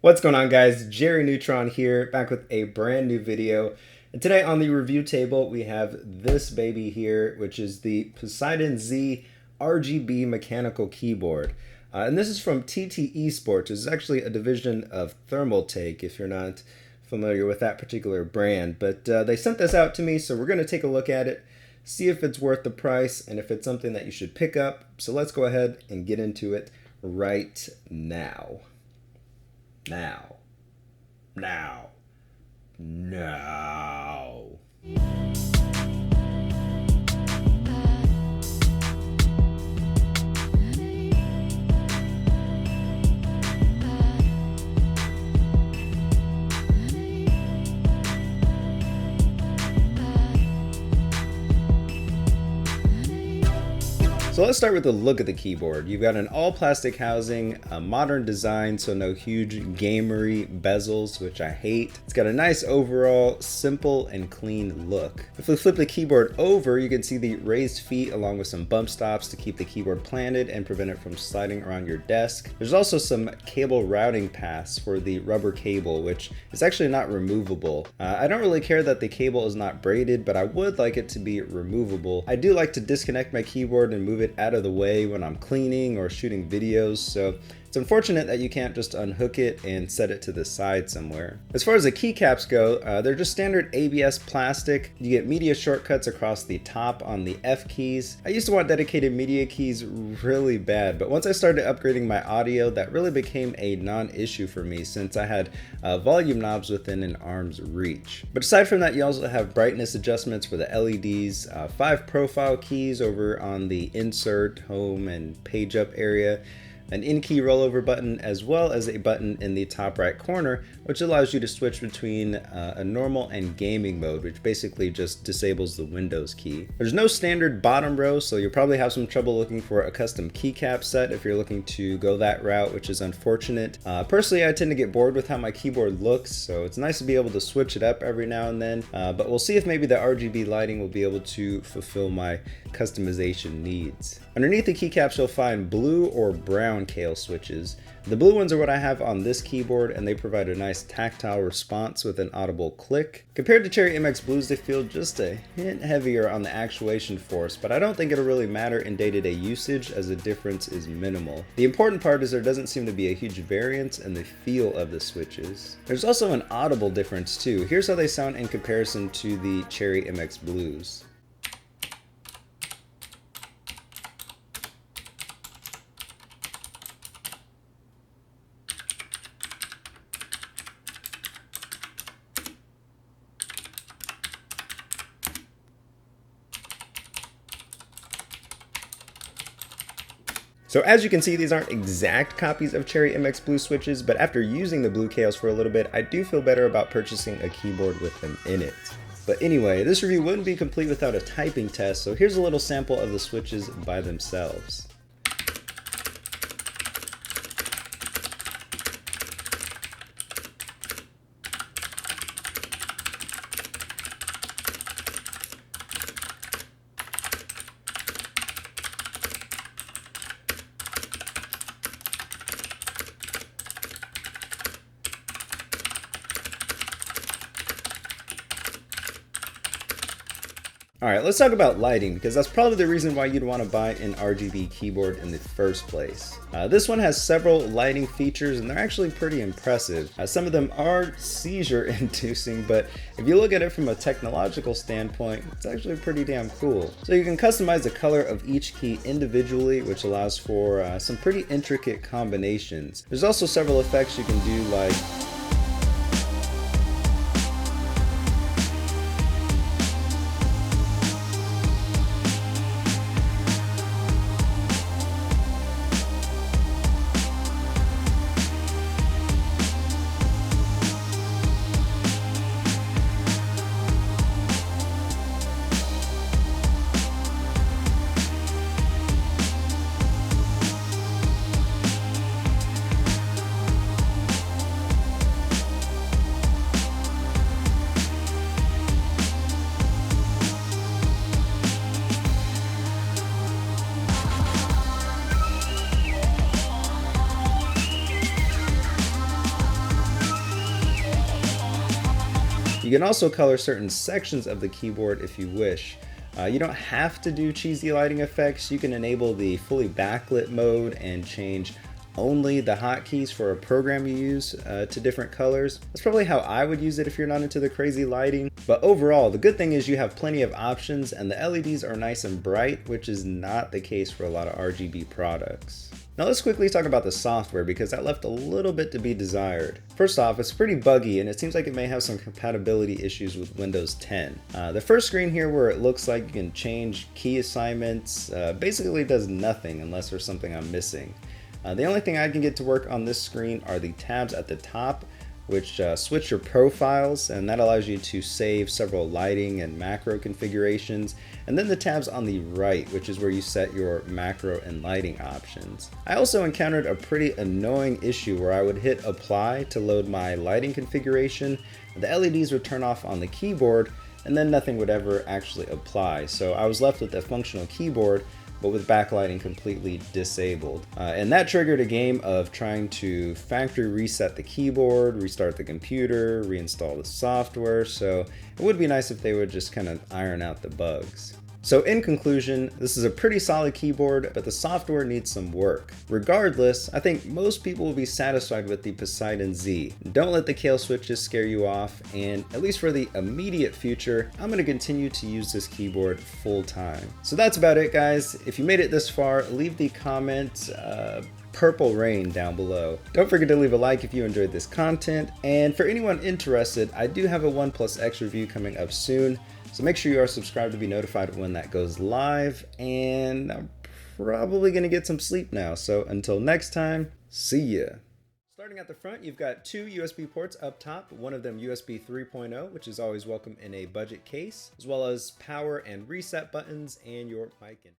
What's going on, guys? Jerry Neutron here, back with a brand new video. And today on the review table we have this baby here, which is the Poseidon Z RGB mechanical keyboard. And this is from TT eSports. It's actually a division of Thermaltake, if you're not familiar with that particular brand. But they sent this out to me, so we're going to take a look at it, see if it's worth the price, and if it's something that you should pick up. So let's go ahead and get into it right now. Now. So let's start with the look of the keyboard. You've got an all plastic housing, a modern design, so no huge gamery bezels, which I hate. It's got a nice overall simple and clean look. If we flip the keyboard over, you can see the raised feet along with some bump stops to keep the keyboard planted and prevent it from sliding around your desk. There's also some cable routing paths for the rubber cable, which is actually not removable. I don't really care that the cable is not braided, but I would like it to be removable. I do like to disconnect my keyboard and move it out of the way when I'm cleaning or shooting videos, so it's unfortunate that you can't just unhook it and set it to the side somewhere. As far as the keycaps go, they're just standard ABS plastic. You get media shortcuts across the top on the F keys. I used to want dedicated media keys really bad, but once I started upgrading my audio, that really became a non-issue for me since I had volume knobs within an arm's reach. But aside from that, you also have brightness adjustments for the LEDs, 5 profile keys over on the insert, home, and page up area, an in-key rollover button, as well as a button in the top right corner, which allows you to switch between a normal and gaming mode, which basically just disables the Windows key. There's no standard bottom row, so you'll probably have some trouble looking for a custom keycap set if you're looking to go that route, which is unfortunate. Personally, I tend to get bored with how my keyboard looks, so it's nice to be able to switch it up every now and then, but we'll see if maybe the RGB lighting will be able to fulfill my customization needs. Underneath the keycaps, you'll find blue or brown Kale switches. The blue ones are what I have on this keyboard, and they provide a nice tactile response with an audible click. Compared to Cherry MX Blues, they feel just a hint heavier on the actuation force, but I don't think it'll really matter in day-to-day usage as the difference is minimal. The important part is there doesn't seem to be a huge variance in the feel of the switches. There's also an audible difference too. Here's how they sound in comparison to the Cherry MX Blues. So as you can see, these aren't exact copies of Cherry MX Blue switches, but after using the blue Kales for a little bit, I do feel better about purchasing a keyboard with them in it. But anyway, this review wouldn't be complete without a typing test, so here's a little sample of the switches by themselves. Alright, let's talk about lighting, because that's probably the reason why you'd want to buy an RGB keyboard in the first place. This one has several lighting features, and they're actually pretty impressive. Some of them are seizure-inducing, but if you look at it from a technological standpoint, it's actually pretty damn cool. So you can customize the color of each key individually, which allows for some pretty intricate combinations. There's also several effects you can do, like You can also color certain sections of the keyboard if you wish. You don't have to do cheesy lighting effects. You can enable the fully backlit mode and change only the hotkeys for a program you use to different colors. That's probably how I would use it if you're not into the crazy lighting. But overall, the good thing is you have plenty of options and the LEDs are nice and bright, which is not the case for a lot of RGB products. Now let's quickly talk about the software because that left a little bit to be desired. First off, it's pretty buggy and it seems like it may have some compatibility issues with Windows 10. The first screen here where it looks like you can change key assignments basically does nothing unless there's something I'm missing. The only thing I can get to work on this screen are the tabs at the top, which switch your profiles, and that allows you to save several lighting and macro configurations, and then the tabs on the right, which is where you set your macro and lighting options. I also encountered a pretty annoying issue where I would hit apply to load my lighting configuration, the LEDs would turn off on the keyboard, and then nothing would ever actually apply. So I was left with a functional keyboard, but with backlighting completely disabled. And that triggered a game of trying to factory reset the keyboard, restart the computer, reinstall the software, so it would be nice if they would just kind of iron out the bugs. So in conclusion, this is a pretty solid keyboard, but the software needs some work. Regardless, I think most people will be satisfied with the Poseidon Z. Don't let the Kale switches scare you off, and at least for the immediate future, I'm going to continue to use this keyboard full time. So that's about it, guys. If you made it this far, leave the comment Purple Rain down below. Don't forget to leave a like if you enjoyed this content, and for anyone interested, I do have a OnePlus X review coming up soon. So make sure you are subscribed to be notified when that goes live, and I'm probably gonna get some sleep now. So until next time, see ya. Starting at the front, you've got two USB ports up top, one of them USB 3.0, which is always welcome in a budget case, as well as power and reset buttons and your mic.